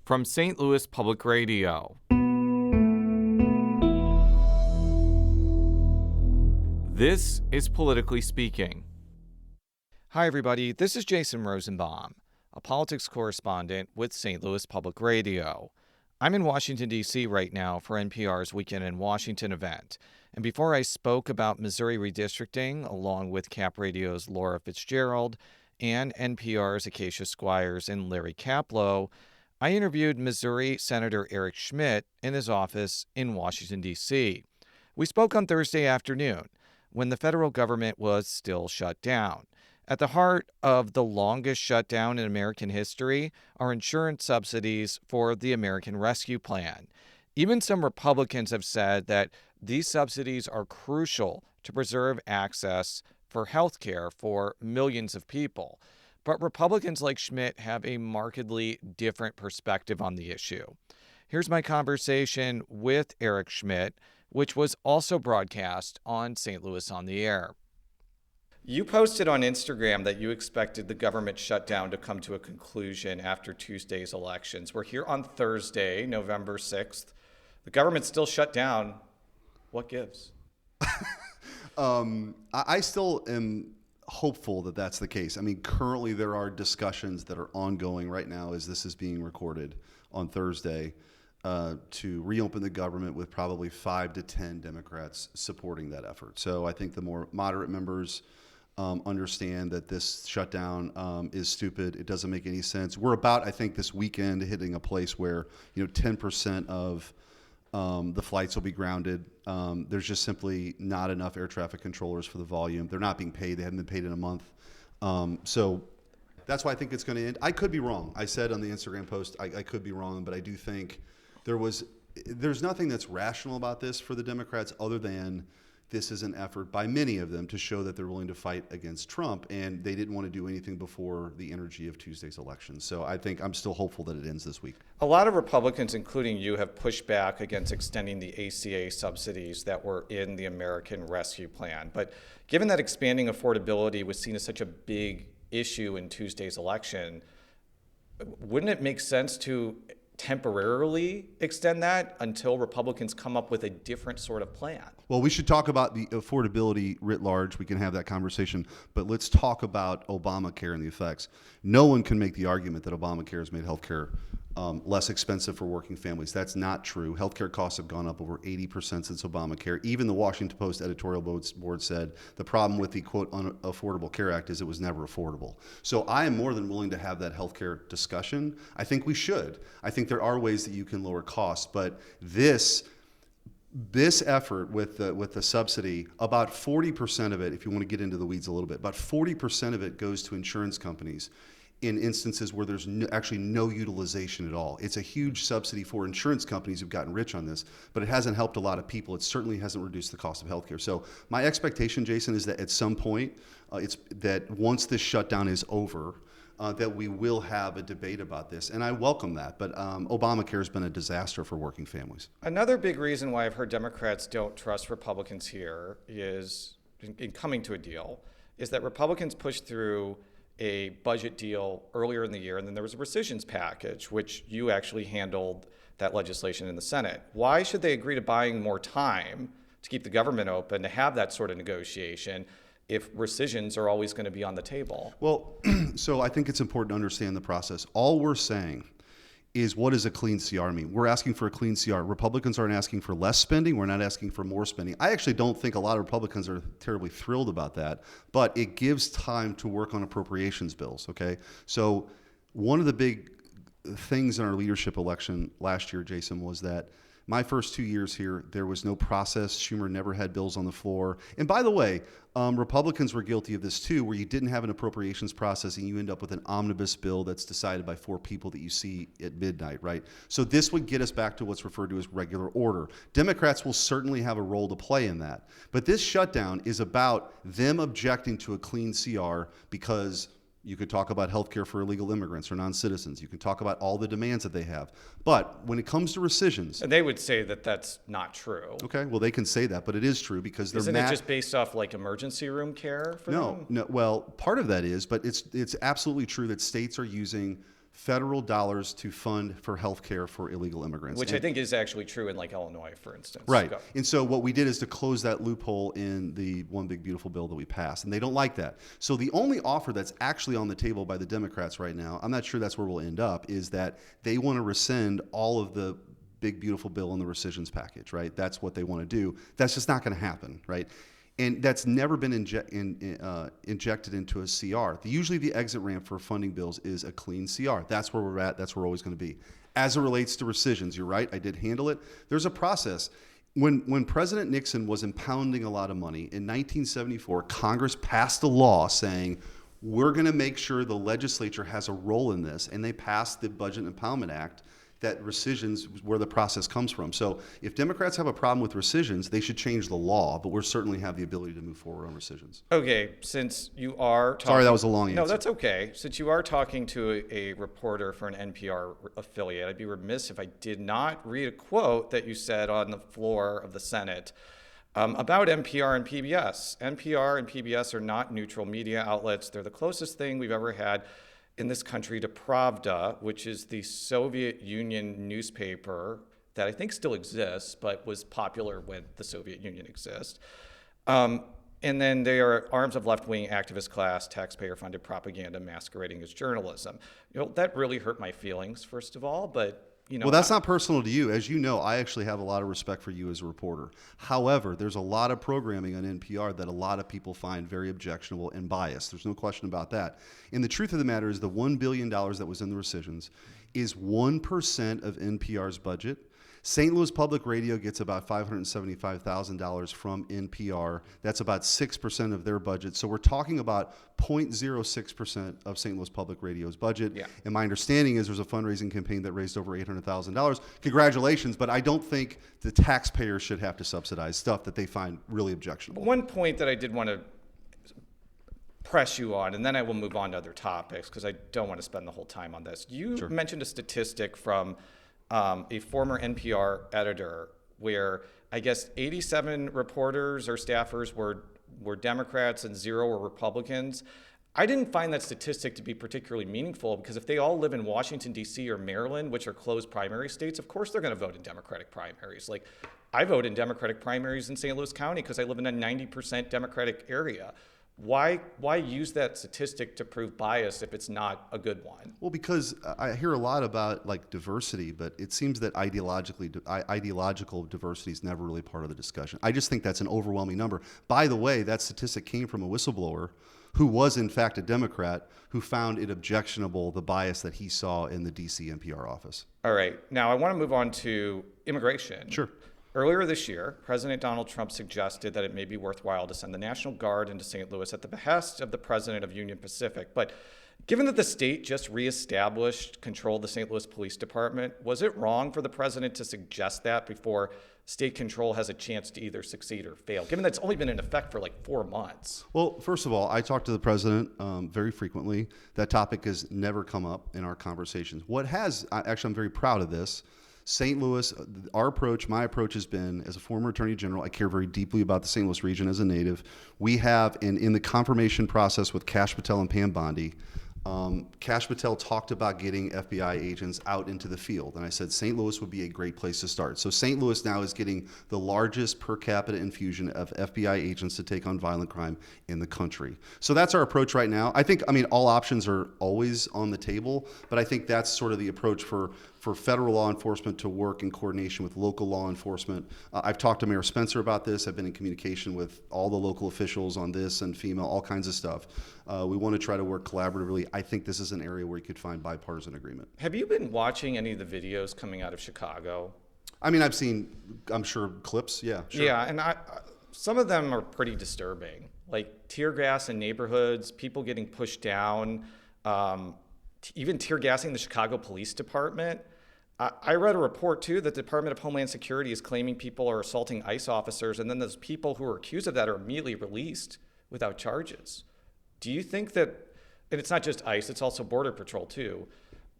from St. Louis Public Radio. This is Politically Speaking. Hi, everybody. This is Jason Rosenbaum, a politics correspondent with St. Louis Public Radio. I'm in Washington, D.C. right now for NPR's Weekend in Washington event. And before I spoke about Missouri redistricting, along with Cap Radio's Laura Fitzgerald and NPR's Acacia Squires and Larry Kaplow, I interviewed Missouri Senator Eric Schmitt in his office in Washington, D.C. We spoke on Thursday afternoon when the federal government was still shut down. At the heart of the longest shutdown in American history are insurance subsidies for the American Rescue Plan. Even some Republicans have said that these subsidies are crucial to preserve access for health care for millions of people. But Republicans like Schmitt have a markedly different perspective on the issue. Here's my conversation with Eric Schmitt, which was also broadcast on St. Louis on the Air. You posted on Instagram that you expected the government shutdown to come to a conclusion after Tuesday's elections. We're here on Thursday, November 6th. The government's still shut down. What gives? I still am hopeful that that's the case. I mean, currently there are discussions that are ongoing right now as this is being recorded on Thursday to reopen the government, with probably 5 to 10 Democrats supporting that effort. So I think the more moderate members understand that this shutdown is stupid. It doesn't make any sense. We're about, I think, this weekend hitting a place where 10% of the flights will be grounded. There's just simply not enough air traffic controllers for the volume. They're not being paid. They haven't been paid in a month. So that's why I think it's going to end. I could be wrong. I said on the Instagram post, I could be wrong, but I do think there's nothing that's rational about this for the Democrats other than this is an effort by many of them to show that they're willing to fight against Trump, and they didn't want to do anything before the energy of Tuesday's election. So I think I'm still hopeful that it ends this week. A lot of Republicans, including you, have pushed back against extending the ACA subsidies that were in the American Rescue Plan. But given that expanding affordability was seen as such a big issue in Tuesday's election, wouldn't it make sense to temporarily extend that until Republicans come up with a different sort of plan? Well, we should talk about the affordability writ large. We can have that conversation, but let's talk about Obamacare and the effects. No one can make the argument that Obamacare has made healthcare less expensive for working families. That's not true. Healthcare costs have gone up over 80% since Obamacare. Even the Washington Post editorial board said the problem with the, quote, Affordable Care Act is it was never affordable. So I am more than willing to have that healthcare discussion. I think we should. I think there are ways that you can lower costs, but this effort with the subsidy, about 40% of it, if you want to get into the weeds a little bit, about 40% of it goes to insurance companies in instances where there's actually no utilization at all. It's a huge subsidy for insurance companies who've gotten rich on this, but it hasn't helped a lot of people. It certainly hasn't reduced the cost of healthcare. So my expectation, Jason, is that at some point, it's that once this shutdown is over, that we will have a debate about this, and I welcome that. But Obamacare has been a disaster for working families. Another big reason why I've heard Democrats don't trust Republicans here is, in coming to a deal, is that Republicans pushed through a budget deal earlier in the year, and then there was a rescissions package, which you actually handled that legislation in the Senate. Why should they agree to buying more time to keep the government open, to have that sort of negotiation, if rescissions are always going to be on the table? Well, so I think it's important to understand the process. All we're saying is, what does a clean CR mean? We're asking for a clean CR. Republicans aren't asking for less spending. We're not asking for more spending. I actually don't think a lot of Republicans are terribly thrilled about that, but it gives time to work on appropriations bills, okay? So one of the big things in our leadership election last year, Jason, was that my first 2 years here, there was no process. Schumer never had bills on the floor. And by the way, Republicans were guilty of this too, where you didn't have an appropriations process and you end up with an omnibus bill that's decided by 4 people that you see at midnight, right? So this would get us back to what's referred to as regular order. Democrats will certainly have a role to play in that. But this shutdown is about them objecting to a clean CR because you could talk about health care for illegal immigrants or non-citizens. You can talk about all the demands that they have. But when it comes to rescissions... And they would say that that's not true. Okay, well, they can say that, but it is true because they're... Isn't it just based off like emergency room care for them? No. Well, part of that is, but it's absolutely true that states are using federal dollars to fund for health care for illegal immigrants. Which I think is actually true in like Illinois, for instance. Right. Go. And so what we did is to close that loophole in the One Big Beautiful Bill that we passed, and they don't like that. So the only offer that's actually on the table by the Democrats right now, I'm not sure that's where we'll end up, is that they want to rescind all of the Big Beautiful Bill in the rescissions package, right? That's what they want to do. That's just not going to happen, right? And that's never been injected into a CR. Usually the exit ramp for funding bills is a clean CR. That's where we're at. That's where we're always going to be. As it relates to rescissions, you're right. I did handle it. There's a process. When President Nixon was impounding a lot of money, in 1974, Congress passed a law saying, we're going to make sure the legislature has a role in this. And they passed the Budget Impoundment Act, that rescissions is where the process comes from. So if Democrats have a problem with rescissions, they should change the law, but we'll certainly have the ability to move forward on rescissions. Okay, since you are talking... Sorry, that was a long answer. No, that's okay. Since you are talking to a reporter for an NPR affiliate, I'd be remiss if I did not read a quote that you said on the floor of the Senate about NPR and PBS. NPR and PBS are not neutral media outlets. They're the closest thing we've ever had in this country to Pravda, which is the Soviet Union newspaper that I think still exists, but was popular when the Soviet Union exists. And then they are arms of left-wing activist class, taxpayer-funded propaganda masquerading as journalism. You know, that really hurt my feelings, first of all, but you know, well, that's not personal to you. As you know, I actually have a lot of respect for you as a reporter. However, there's a lot of programming on NPR that a lot of people find very objectionable and biased. There's no question about that. And the truth of the matter is the $1 billion that was in the rescissions is 1% of NPR's budget. St. Louis Public Radio gets about $575,000 from NPR. That's about 6% of their budget. So we're talking about 0.06% of St. Louis Public Radio's budget. Yeah. And my understanding is there's a fundraising campaign that raised over $800,000. Congratulations, but I don't think the taxpayers should have to subsidize stuff that they find really objectionable. One point that I did want to press you on, and then I will move on to other topics because I don't want to spend the whole time on this. You Sure. mentioned a statistic from a former NPR editor where I guess 87 reporters or staffers were Democrats and 0 were Republicans. I didn't find that statistic to be particularly meaningful because if they all live in Washington, D.C. or Maryland, which are closed primary states, of course they're going to vote in Democratic primaries. Like I vote in Democratic primaries in St. Louis County because I live in a 90% Democratic area. Why use that statistic to prove bias if it's not a good one? Well, because I hear a lot about like diversity, but it seems that ideological diversity is never really part of the discussion. I just think that's an overwhelming number. By the way, that statistic came from a whistleblower who was in fact a Democrat who found it objectionable, the bias that he saw in the DC NPR office. All right. Now I want to move on to immigration. Sure. Earlier this year, President Donald Trump suggested that it may be worthwhile to send the National Guard into St. Louis at the behest of the president of Union Pacific. But given that the state just reestablished control of the St. Louis Police Department, was it wrong for the president to suggest that before state control has a chance to either succeed or fail, given that it's only been in effect for like 4 months? Well, first of all, I talk to the president very frequently. That topic has never come up in our conversations. What has, actually, I'm very proud of this. St. Louis, my approach has been, as a former attorney general, I care very deeply about the St. Louis region as a native. We have, in the confirmation process with Kash Patel and Pam Bondi, Kash Patel talked about getting FBI agents out into the field. And I said St. Louis would be a great place to start. So St. Louis now is getting the largest per capita infusion of FBI agents to take on violent crime in the country. So that's our approach right now. I mean, all options are always on the table, but I think that's sort of the approach for federal law enforcement to work in coordination with local law enforcement. I've talked to Mayor Spencer about this. I've been in communication with all the local officials on this and FEMA, all kinds of stuff. We want to try to work collaboratively. I think this is an area where you could find bipartisan agreement. Have you been watching any of the videos coming out of Chicago? I mean, I've seen, I'm sure, clips. Yeah, sure. Yeah, and some of them are pretty disturbing, like tear gas in neighborhoods, people getting pushed down, even tear gassing the Chicago Police Department. I read a report, too, that the Department of Homeland Security is claiming people are assaulting ICE officers, and then those people who are accused of that are immediately released without charges. Do you think that, and it's not just ICE, it's also Border Patrol, too.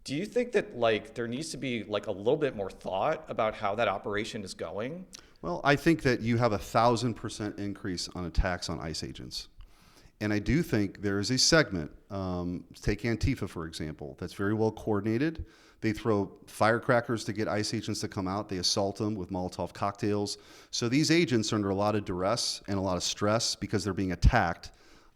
Do you think that, like, there needs to be, like, a little bit more thought about how that operation is going? Well, I think that you have 1,000% increase on attacks on ICE agents. And I do think there is a segment, take Antifa, for example, that's very well coordinated. They throw firecrackers to get ICE agents to come out. They assault them with Molotov cocktails. So these agents are under a lot of duress and a lot of stress because they're being attacked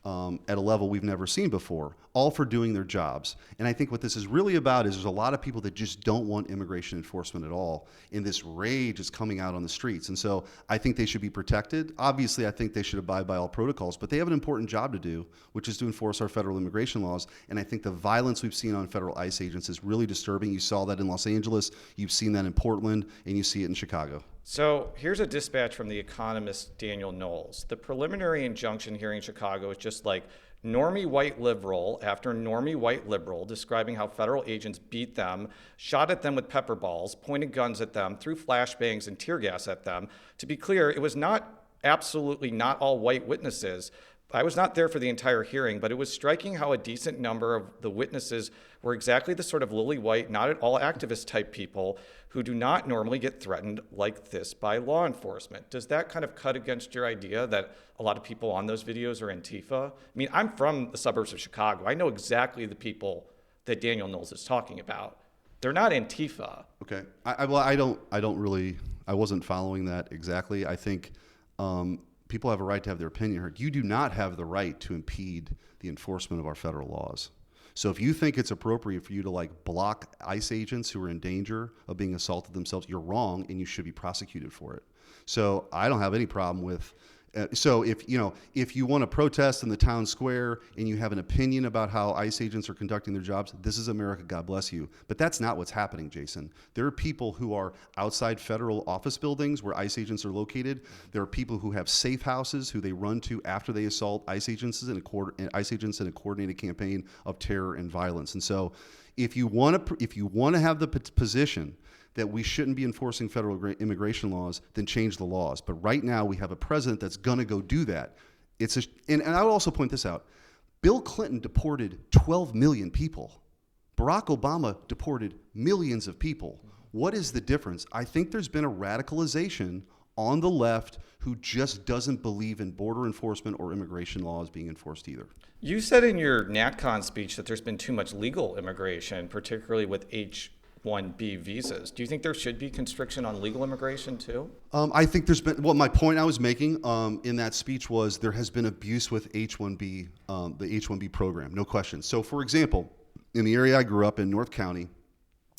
at a level we've never seen before, all for doing their jobs. And I think what this is really about is there's a lot of people that just don't want immigration enforcement at all, and this rage is coming out on the streets. And so I think they should be protected. Obviously, I think they should abide by all protocols, but they have an important job to do, which is to enforce our federal immigration laws. And I think the violence we've seen on federal ICE agents is really disturbing. You saw that in Los Angeles, you've seen that in Portland, and you see it in Chicago. So here's a dispatch from the economist Daniel Knowles. The preliminary injunction here in Chicago is just like normie white liberal after normie white liberal, describing how federal agents beat them, shot at them with pepper balls, pointed guns at them, threw flashbangs and tear gas at them. To be clear, it was absolutely not all white witnesses. I was not there for the entire hearing, but it was striking how a decent number of the witnesses were exactly the sort of lily white, not at all activist type people who do not normally get threatened like this by law enforcement. Does that kind of cut against your idea that a lot of people on those videos are Antifa? I mean, I'm from the suburbs of Chicago. I know exactly the people that Daniel Knowles is talking about. They're not Antifa. Okay. I wasn't following that exactly. I think people have a right to have their opinion heard. You do not have the right to impede the enforcement of our federal laws. So if you think it's appropriate for you to block ICE agents who are in danger of being assaulted themselves, you're wrong and you should be prosecuted for it. So I don't have any problem with so if you want to protest in the town square and you have an opinion about how ICE agents are conducting their jobs, this is America, God bless you. But that's not what's happening, Jason. There are people who are outside federal office buildings where ICE agents are located. There are people who have safe houses who they run to after they assault ICE agents in a coordinated campaign of terror and violence. And so if you want to have the position that we shouldn't be enforcing federal immigration laws, then change the laws. But right now we have a president that's going to go do that. And I would also point this out. Bill Clinton deported 12 million people. Barack Obama deported millions of people. What is the difference? I think there's been a radicalization on the left who just doesn't believe in border enforcement or immigration laws being enforced either. You said in your NatCon speech that there's been too much legal immigration, particularly with H-1B visas. Do you think there should be constriction on legal immigration too? I think there's been, my point I was making in that speech was there has been abuse with H-1B, the H-1B program, no question. So for example, in the area I grew up in, North County,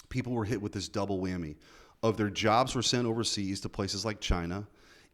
people were hit with this double whammy of their jobs were sent overseas to places like China,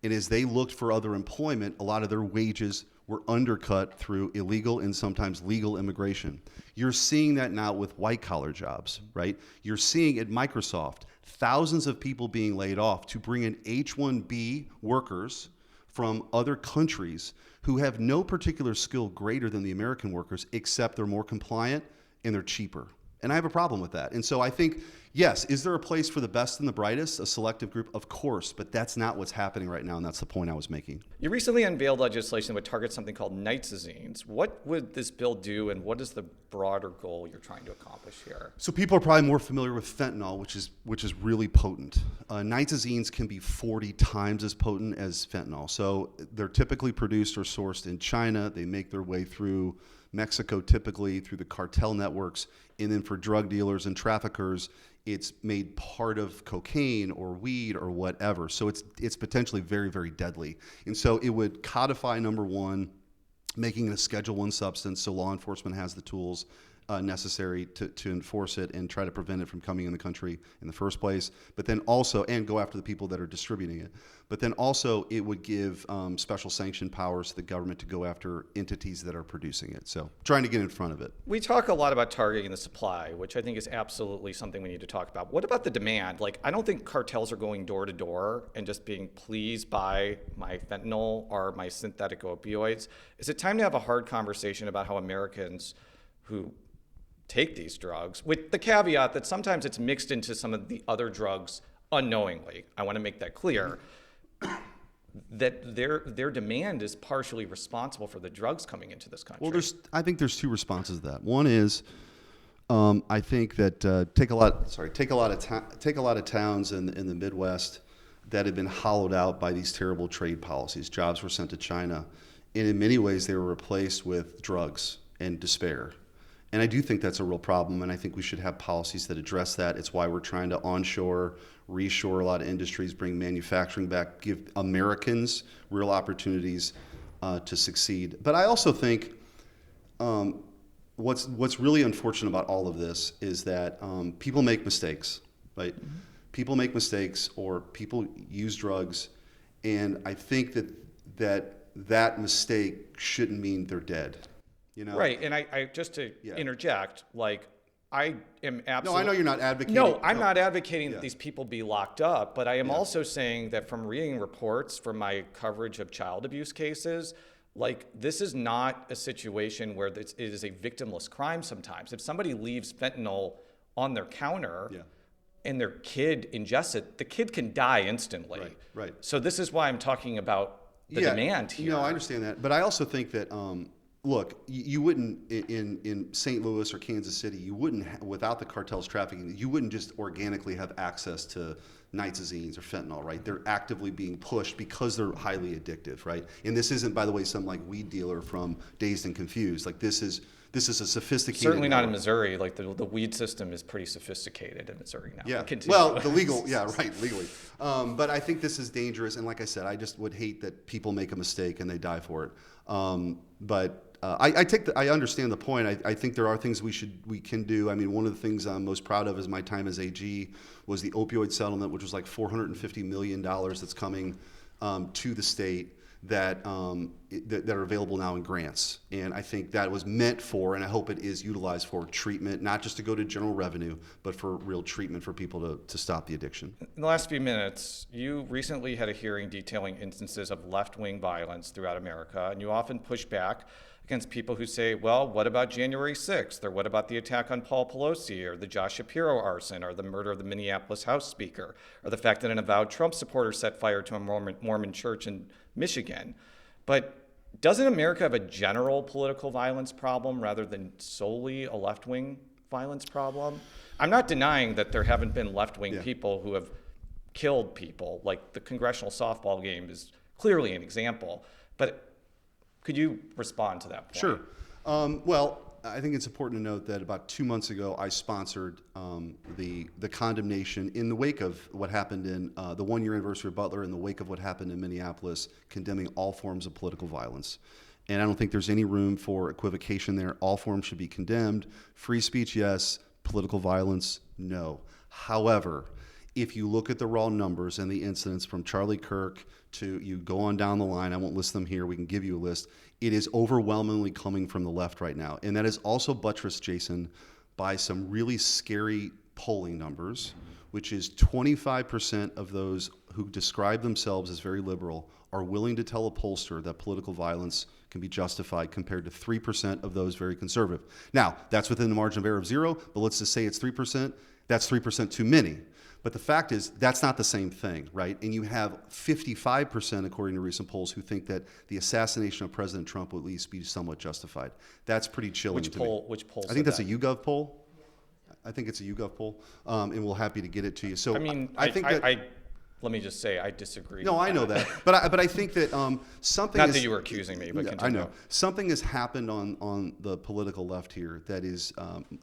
and as they looked for other employment, a lot of their wages were undercut through illegal and sometimes legal immigration. You're seeing that now with white-collar jobs, right? You're seeing at Microsoft thousands of people being laid off to bring in H-1B workers from other countries who have no particular skill greater than the American workers, except they're more compliant and they're cheaper. And I have a problem with that. And so I think, yes, is there a place for the best and the brightest, a selective group? Of course, but that's not what's happening right now, and that's the point I was making. You recently unveiled legislation that would target something called nitazines. What would this bill do, and what is the broader goal you're trying to accomplish here? So people are probably more familiar with fentanyl, which is really potent. Nitazines can be 40 times as potent as fentanyl. So they're typically produced or sourced in China. They make their way through Mexico, typically through the cartel networks, and then for drug dealers and traffickers, it's made part of cocaine or weed or whatever. So it's potentially very, very deadly. And so it would codify, number one, making it a Schedule I substance so law enforcement has the tools necessary to enforce it and try to prevent it from coming in the country in the first place, but then also, and go after the people that are distributing it. But then also it would give special sanction powers to the government to go after entities that are producing it. So trying to get in front of it. We talk a lot about targeting the supply, which I think is absolutely something we need to talk about. What about the demand? I don't think cartels are going door to door and just being, please buy my fentanyl or my synthetic opioids. Is it time to have a hard conversation about how Americans who take these drugs, with the caveat that sometimes it's mixed into some of the other drugs unknowingly. I want to make that clear. That their demand is partially responsible for the drugs coming into this country. Well, I think there's two responses to that. One is, I think that take a lot of towns in the Midwest that have been hollowed out by these terrible trade policies. Jobs were sent to China, and in many ways they were replaced with drugs and despair. And I do think that's a real problem, and I think we should have policies that address that. It's why we're trying to onshore, reshore a lot of industries, bring manufacturing back, give Americans real opportunities to succeed. But I also think what's really unfortunate about all of this is that people make mistakes, right? Mm-hmm. People make mistakes, or people use drugs, and I think that mistake shouldn't mean they're dead. You know? Right, and I just to interject, like, I am absolutely... No, I know you're not advocating... No, I'm not advocating that these people be locked up, but I am also saying that from reading reports from my coverage of child abuse cases, like, this is not a situation where it is a victimless crime sometimes. If somebody leaves fentanyl on their counter and their kid ingests it, the kid can die instantly. Right. So this is why I'm talking about the demand here. No, I understand that. But I also think that... look, you wouldn't, in St. Louis or Kansas City, you wouldn't, without the cartels trafficking, you wouldn't just organically have access to nitazines or fentanyl, right? They're actively being pushed because they're highly addictive, right? And this isn't, by the way, some like weed dealer from Dazed and Confused. Like, this is a sophisticated... Certainly not in Missouri. Like, the weed system is pretty sophisticated in Missouri now. Yeah, well, the legal, legally. But I think this is dangerous, and like I said, I just would hate that people make a mistake and they die for it. I understand the point. I think there are things we can do. I mean, one of the things I'm most proud of is my time as AG was the opioid settlement, which was like $450 million that's coming to the state that are available now in grants. And I think that was meant for, and I hope it is utilized for, treatment, not just to go to general revenue, but for real treatment for people to stop the addiction. In the last few minutes, you recently had a hearing detailing instances of left-wing violence throughout America, and you often push back against people who say, well, what about January 6th? Or what about the attack on Paul Pelosi, or the Josh Shapiro arson, or the murder of the Minneapolis House Speaker, or the fact that an avowed Trump supporter set fire to a Mormon church in Michigan? But doesn't America have a general political violence problem rather than solely a left-wing violence problem? I'm not denying that there haven't been left-wing people who have killed people. Like, the congressional softball game is clearly an example. But could you respond to that point? Sure. Well, I think it's important to note that about 2 months ago, I sponsored the condemnation in the wake of what happened in the 1-year anniversary of Butler, in the wake of what happened in Minneapolis, condemning all forms of political violence. And I don't think there's any room for equivocation there. All forms should be condemned. Free speech, yes. Political violence, no. However, if you look at the raw numbers and the incidents from Charlie Kirk to, you go on down the line, I won't list them here, we can give you a list, it is overwhelmingly coming from the left right now. And that is also buttressed, Jason, by some really scary polling numbers, which is 25% of those who describe themselves as very liberal are willing to tell a pollster that political violence can be justified, compared to 3% of those very conservative. Now, that's within the margin of error of zero, but let's just say it's 3%. That's 3% too many. But the fact is, that's not the same thing, right? And you have 55%, according to recent polls, who think that the assassination of President Trump will at least be somewhat justified. That's pretty chilling to me. Which poll? I think that's a YouGov poll. I think it's a YouGov poll, and we're happy to get it to you. So I mean, I think that. Let me just say, I disagree. No, I know that, but I think that something. Not that you were accusing me, but yeah, continue. I know something has happened on the political left here that is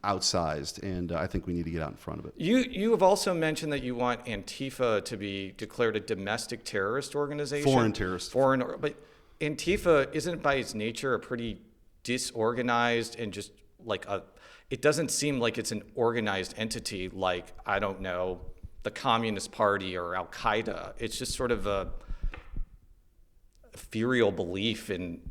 outsized, and I think we need to get out in front of it. You have also mentioned that you want Antifa to be declared a domestic terrorist organization. Foreign terrorist. But Antifa isn't by its nature a pretty disorganized and just like it doesn't seem like it's an organized entity like, I don't know, the Communist Party or Al Qaeda. It's just sort of a ethereal belief in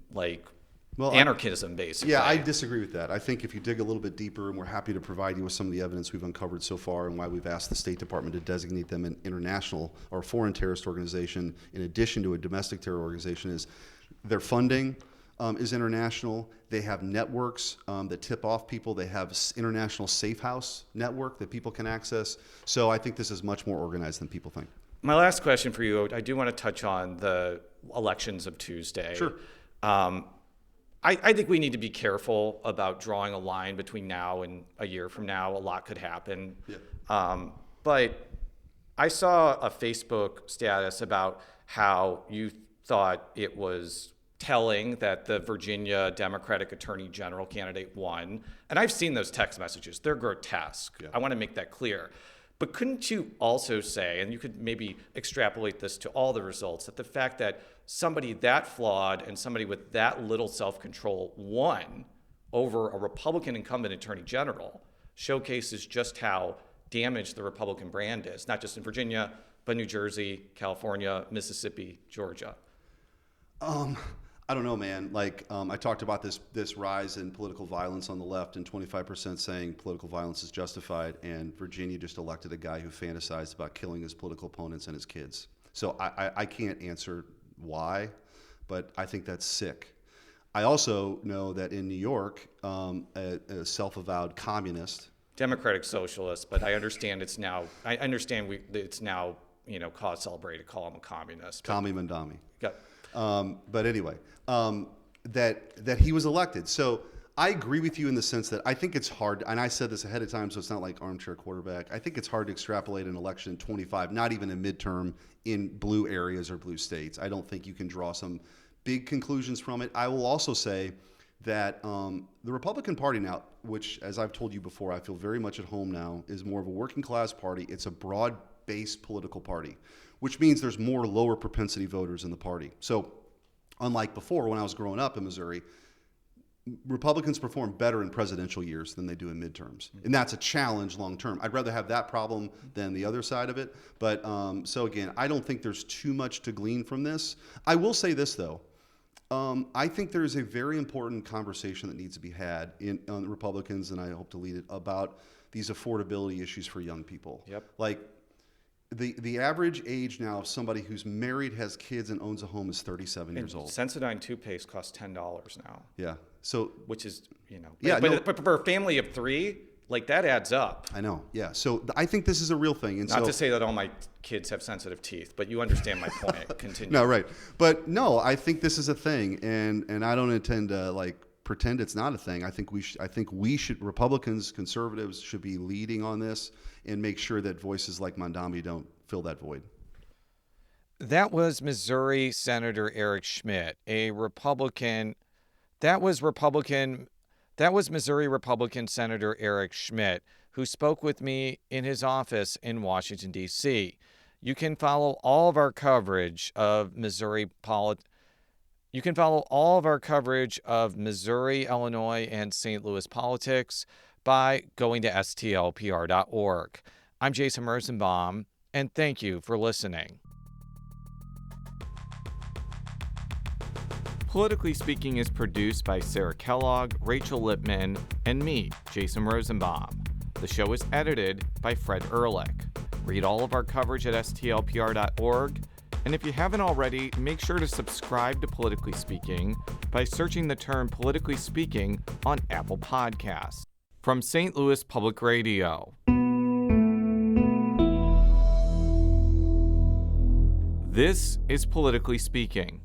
anarchism, basically. Yeah, I disagree with that. I think if you dig a little bit deeper, and we're happy to provide you with some of the evidence we've uncovered so far and why we've asked the State Department to designate them an international or foreign terrorist organization in addition to a domestic terror organization, is their funding is international. They have networks that tip off people. They have international safe house network that people can access. So I think this is much more organized than people think. My last question for you, I do want to touch on the elections of Tuesday. Sure. I think we need to be careful about drawing a line between now and a year from now. A lot could happen. Yeah. But I saw a Facebook status about how you thought it was telling that the Virginia Democratic Attorney General candidate won. And I've seen those text messages. They're grotesque. Yeah. I want to make that clear. But couldn't you also say, and you could maybe extrapolate this to all the results, that the fact that somebody that flawed and somebody with that little self-control won over a Republican incumbent attorney general showcases just how damaged the Republican brand is, not just in Virginia, but New Jersey, California, Mississippi, Georgia? I don't know, man. Like, I talked about this rise in political violence on the left, and 25% saying political violence is justified, and Virginia just elected a guy who fantasized about killing his political opponents and his kids. So I can't answer why, but I think that's sick. I also know that in New York, a self-avowed communist, Democratic socialist, but I understand it's now cause celebrate to call him a communist. Tommy Mandami. Got, But anyway, that he was elected. So I agree with you in the sense that I think it's hard, and I said this ahead of time, so it's not like armchair quarterback. I think it's hard to extrapolate an election in 25, not even a midterm in blue areas or blue states. I don't think you can draw some big conclusions from it. I will also say that the Republican Party now, which, as I've told you before, I feel very much at home now, is more of a working class party. It's a broad-based political party, which means there's more lower propensity voters in the party. So unlike before, when I was growing up in Missouri, Republicans perform better in presidential years than they do in midterms. And that's a challenge long term. I'd rather have that problem than the other side of it. But so again, I don't think there's too much to glean from this. I will say this, though. I think there is a very important conversation that needs to be had on the Republicans, and I hope to lead it, about these affordability issues for young people. Yep. Like, the average age now of somebody who's married, has kids, and owns a home is 37 years old. Sensodyne toothpaste costs $10 now. Yeah. So, which is, Yeah, but for a family of three, like, that adds up. I know. Yeah. So I think this is a real thing. And Not to say that all my kids have sensitive teeth, but you understand my point. Continue. No, right. But no, I think this is a thing, and I don't intend to pretend it's not a thing. I think we should Republicans, conservatives should be leading on this and make sure that voices like Mandami don't fill that void. That was Missouri Senator Eric Schmitt, a Republican. That was Missouri Republican Senator Eric Schmitt, who spoke with me in his office in Washington, D.C. You can follow all of our coverage of Missouri, Illinois, and St. Louis politics by going to stlpr.org. I'm Jason Rosenbaum, and thank you for listening. Politically Speaking is produced by Sarah Kellogg, Rachel Lippman, and me, Jason Rosenbaum. The show is edited by Fred Ehrlich. Read all of our coverage at stlpr.org, and if you haven't already, make sure to subscribe to Politically Speaking by searching the term Politically Speaking on Apple Podcasts. From St. Louis Public Radio. This is Politically Speaking.